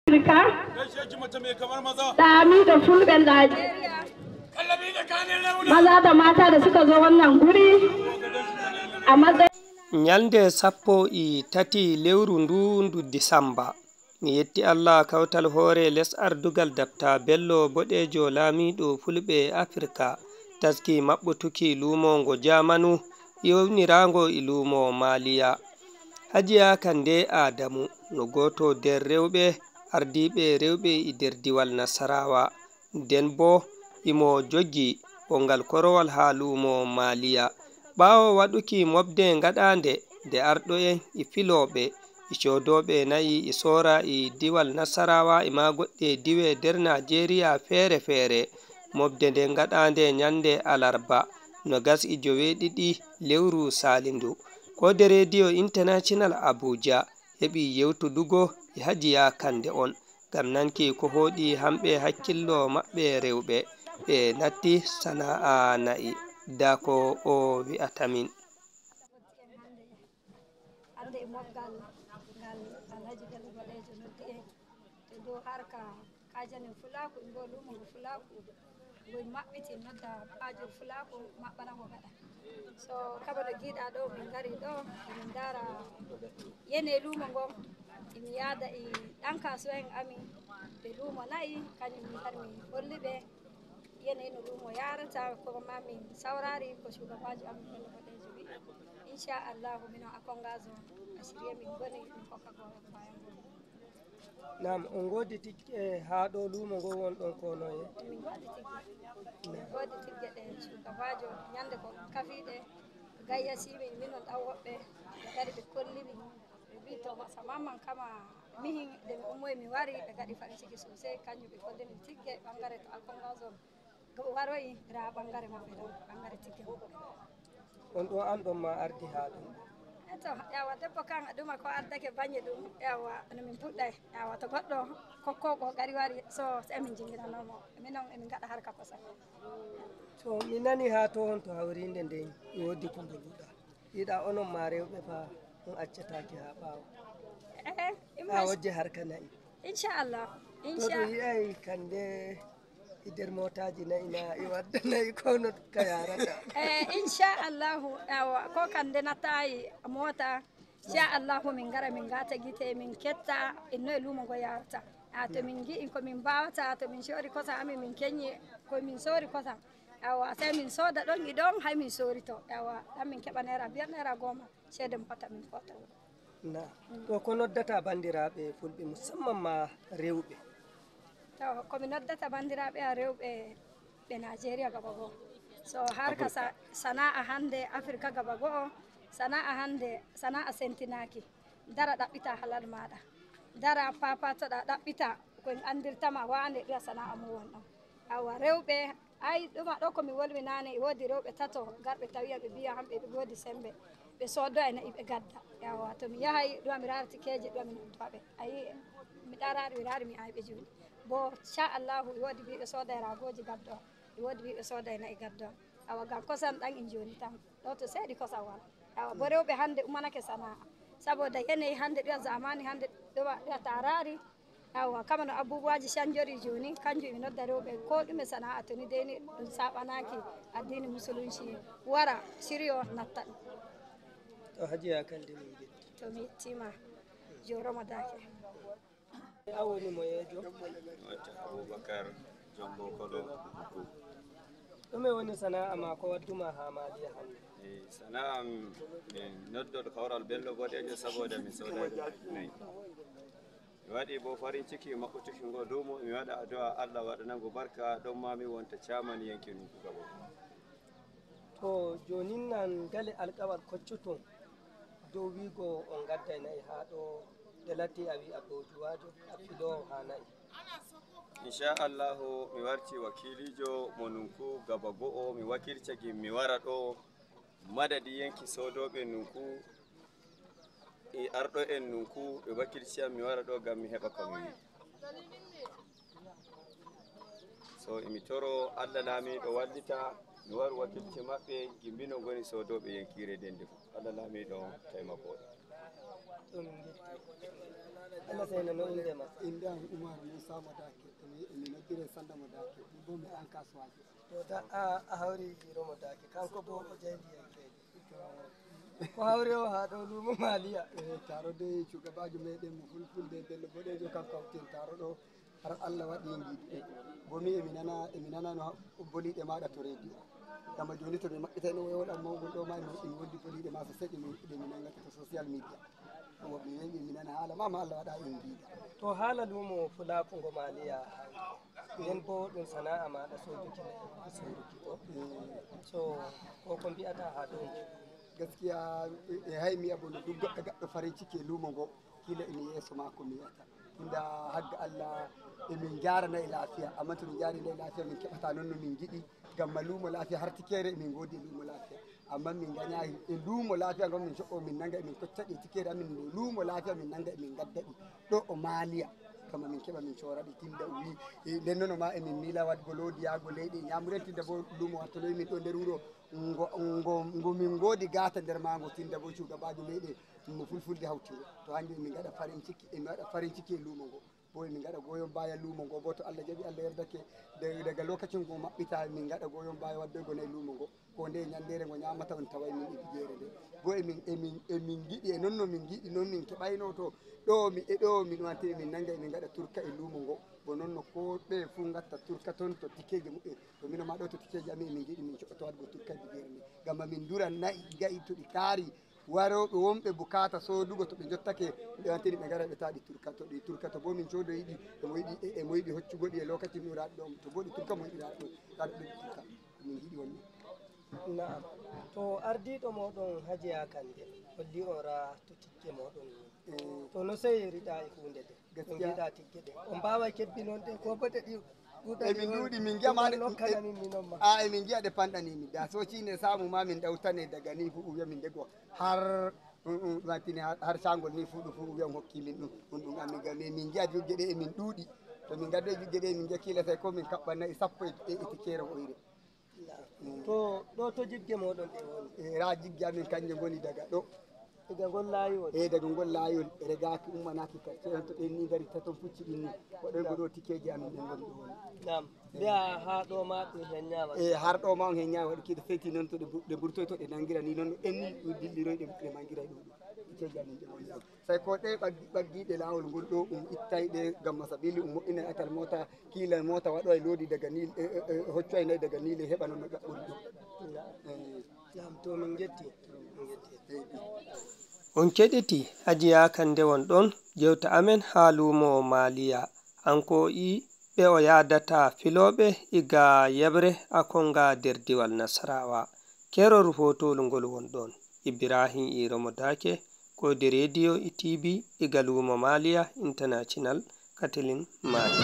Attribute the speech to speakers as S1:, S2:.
S1: Afirka Lami da Fulben Najeriya maza da mata da suka zo wannan guri a matsayin
S2: Nyalde sappo e tati lewru ndu Disamba. Mi yetti Allah kawtal hore les ardugal Dr. Bello Bodejo Lamiɗo Fulɓe Afrika taski maɓɓutuki lumo ngo jamanu yewnirango e lumo Maliya. Hajiya Kande Adamu no goto nder rewɓe ardiɓe rewɓe e nder diwal Nasarawa nden bo imo joggi bongal korowal ha lumo Maliya. Ɓawo waɗuki mobde gaɗande nde arɗo'en e filoɓe e codoɓe nayi e sora e diwal Nasarawa e ma goɗɗe diwe nder Najeriya fere-fere. Mobde nde gaɗande nyande Alarba no gas e joweeɗiɗi lewru Salindu. Kode Radio International Abuja heɓi yewtudugo e Hajiya Kande on ngam nanki ko hoɗi hamɓe hakkillo maɓɓe rewɓe ɓe natti sana'a na'i. Da ko o wi'atamin
S3: hande mobgal ngal Alhaji Bello Bodejo noddi en to dow harka kajanen fulaku ngo lumo ngo fulaku ngo maɓɓiti nodda pajur fulaku maɓɓana ngo gaɗa so kaba no giɗa ɗo min gari ɗo min dara yene lumo ngo imi yada e ɗan kasuwa en amin ɓe lumo nayi kañum min kadi min holli ɓe yanayi no lumo yarata ko ma min saurari ko shugabajo amin Bello Bodejo wi inchallahu minon akongazo a shirye min goni min kokka goɓe bayan go.
S2: Nam on godi tigge ha ɗo lumo ngo won ɗon konoye
S3: min godi tigge ɗe shugabajo nyande ko kafiɗe gayyasiɓe minon ɗan woɓɓe kadi ɓe kollimin ɓe wi to masa mamman kama mihin nde mi ummoyi mi wari ɓe gaɗi farin ciki sosai kanjum ɓe kollini tigge ɓangare to akongazo waroyi ra ɓangare maɓɓe ɗon ɓangare tigge maɓɓe
S2: on ɗo an ɗon ma ardi ha ɗum
S3: to yawa debbo kan ɗuma ko ardake bañe ɗum yawa no min puɗɗay yawa to goɗɗo kokkoɓo gari wari so emin jingiranomo minon emin gaɗa harka kosam.
S2: To mi nani ha to on to hawrinde nden wodi ko bolluɗa yiɗa onon ma rewɓe fa on accataki ha ɓawo ha wojje harka nayi
S3: inchallah
S2: to ɗum yiyay Kande e nder motaji nayi na e wadda nayi kono ka yarata
S3: inchallahu yawa ko Kande natayi mota inchallahu min gara min gata guite min ketta inno e lumo ngo yarata to min gi'i ko min mbawata to min sori kosam amin min keñi ko min sori kosam yawa sai min soda ɗon e ɗon hay min sori to yawa ɗan min keɓa naira biyar naira goma ceede mo pata min fota
S2: na to ko noddata bandiraɓe fulɓe musamman ma rewɓe
S3: to komi noddata bandiraɓe a rewɓe ɓe Najeriya gaba goo so harka sana'a hande Afrika gaba goo sana'a hande sana'a sentinaki dara ɗaɓɓita halal maɗa dara papatoɗa ɗaɓɓita koen andirtama wane ɗuya sana'a mum won ɗon awa rewɓe ay ɗuma ɗo komi wolwi nane e wodi rewɓe tato garɓe tawiya ɓe mbiya hamɓe ɓe godi sembe ɓe sodoya nayi ɓe gadda yawa to mi yahay ɗuma mi rarati keje ɗuma mi noddaɓe ayi mi ɗarari mi rari mi ayɓe joni bo inchallahu e wodi mbiɓe soday ragoji gaddo e wodi mbiɓe soday nayi gaddo awa gam kosam ɗan in joni tan ɗo to seeɗi kosam wala awa bo rewɓe hande umanake sana'a saboda yanayi hande ɗuya zamani hande ɗuya tarari yawa kama no abubuwaji canjori joni kanjum mi nodda rewɓe ko ɗume sana'a to ni deni ɗum saɓanaki addini musulunci wara siryo natta ɗum
S2: to Hajiya Kande min jetti
S3: to mi yettima joromo dake
S2: awoni moyejo
S4: Abubakar Jombo Kodo
S2: ɗume woni sana'a ma ko wadduma ha Maliya hande
S4: sana'a min noddoɗo kawral Bello Bodejo saboda mi soda nayi mi waɗi bo farin ciki maɓɓutuki ngo lumo mi waɗa addu'a Allah waɗanago barka ɗon ma mi wonta chairman yanki Nunku gaba
S2: to jonin nan gale alƙawal koccuton dow wigo on gadday nayi ha ɗo nde latti a wi abojuwajo a filowo ha nayi
S4: inchallahu mi warti wakilijo mo Nunku gaba go'o mi wakilcagi mi wara ɗo madadi yanki sodoɓe Nunku e arɗo en Nunku ɓe wakkilciyam mi wara ɗo gam mi heɓa komi wi so emi toro Allah Lamiɗo wallita mi war wakilci maɓɓe gimbino goni sodoɓe yankire dende fu Allah Lamiɗo taimako
S2: Allah sai na inda ma
S5: inda Umar Musa Madake emi noddire Sanda Madake bo mi an kasuwaji
S2: to da a hawri jiro Madake kanko bo o jeydi ko hawre o ha ɗo lumo Maliya
S5: taro de shugabajo meɗen mo fulfulde Bello Boɗejo kam kawten taro ɗo har Allah waɗi giɗi bomi emi nana no boliɗe maɗa to radio kama joni to ɓe maɓɓitay no woɗan mawɗum ɗo ma mi wondi boliɗe ma so seɗi mi nangata to social media woɓɓe weɓi mi nana haala ma Allah waɗa en giɗa
S2: to haala lumo Fulakungo Maliya nden bo ɗum sana'a maɗa soduki soruki ko so koko mbiyata ha ɗon
S5: gaskiya e hay mi abono ɗum goɗɗo farin ciki e lumo ngo kila emi yeeso makko mi wiyata tunda hagga Allah emin jarana e lafiya amma to min jarina e lafiya min keɓata noon no min giɗi gamma lumo lafiya hartikere emin godi e lumo lafiya amma min gañayi e lumo lafiya gon min coɓɓo min nanga emin koccaɗi tikere amin no lumo lafiya min nanga emin gaddaɗi ɗo o Maliya kama min keɓa min coraɗi tinda o wi nden noon ma emin mila wadgo loodi yago leyɗe ñamuren tinda bo lumo wattanoyi min ɗo nder wuro ngo min godi gata nder mago tinda bo shugabajo meɗen mo fulfulde hawtiro to hanjum min gaɗa farin ciki emi waɗa farin ciki e lumo ngo bo min gaɗa goyon baya lumo ngo bo to Allah jaɓi Allah yardake daga lokacin ngo maɓɓita min gaɗa goyon baya waddoygo nayi lumo ngo ko nde ñandere ngo ñamata on taway min e fijere nde bo emin giɗi e noon no min giɗi noon min keɓayno to ɗo min wantini min nanga emin gaɗa turka e lumo ngo bo noon no ko ɓe fu gatta turka toon to tikeje muɓɓe to mino ma ɗo to tikeje amin emin giɗi min coɓoto wadgo turka e fijere nde gamma min duran nayi gayi to ɗi kaari waroɓe wonɓe bukata sodugo to ɓe jottake ɓe wantini ɓe gara ɓe taɗi turka to ɗi turka to bo min codoyiɗi emo yiɗi hoccugoɗi e lokacin ɗuraɗo ɗon to bo ɗi turka mo yiɗiraɗo ɗaɗo ɗi turka min giɗi wonni
S2: na'am to ardiɗo moɗon Hajiya Kande holli on ra to tikke moɗon to no seyirita e hunde de gaskiya ɗa tikke ɗe on mbawa keddinon ɗe ko bote ɗi
S5: emin duuɗi min giyamaɗe emin giya ɗe panɗanimi da socine samu ma min ɗawtane daga ni fu wiya min dego har watini har sangol ni fu ɗum fu wiya hokki min ɗum amin gami min giya jugge ɗe emin ɗuuɗi to min gadde jugge ɗe min giya kila tay ko min kaɓɓannayi sappo e tikere oyre
S2: to ɗo to jigge moɗon ɗe woni
S5: ra jigge amin kanje goni daga ɗo
S2: daga ngol layol
S5: daga ngol layol regaki ummanaki quartier on to ɗen ni gari taton pucci ɗin ni waɗoy go ɗo tikeji amin ɗen goni ɗo woni
S2: nam mbiya ha ɗo ma ɗum hen ñama
S5: har ɗo ma on hen ñama waɗi kiɗo feyti noon to ɗe ɓurtoy to ɗe nangira ni noon ɗen ni ɗum dilliroy ɗe mangiray ɗo tikeji amin ɗen woni ɗo say ko ɗe ɓaggiɗe lawol ngol ɗo ittay ɗe gamma sabili moƴƴinay atal mota kiila mota waɗo e loodi daga ni hoccoy nayi daga ni le heɓa noon no ɓaɓɓuri ɗum
S2: nam to min getti
S6: on keɗiti Hajiya Kande won ɗon jewta amen ha lumo Maliya anko ɓe o yadata filoɓe iga yebre akonga nder diwal Nasarawa kerol fotol ngol won ɗon Ibrahim Iromo Dake kode radio e TV iga lumo Maliya International Katilin Mali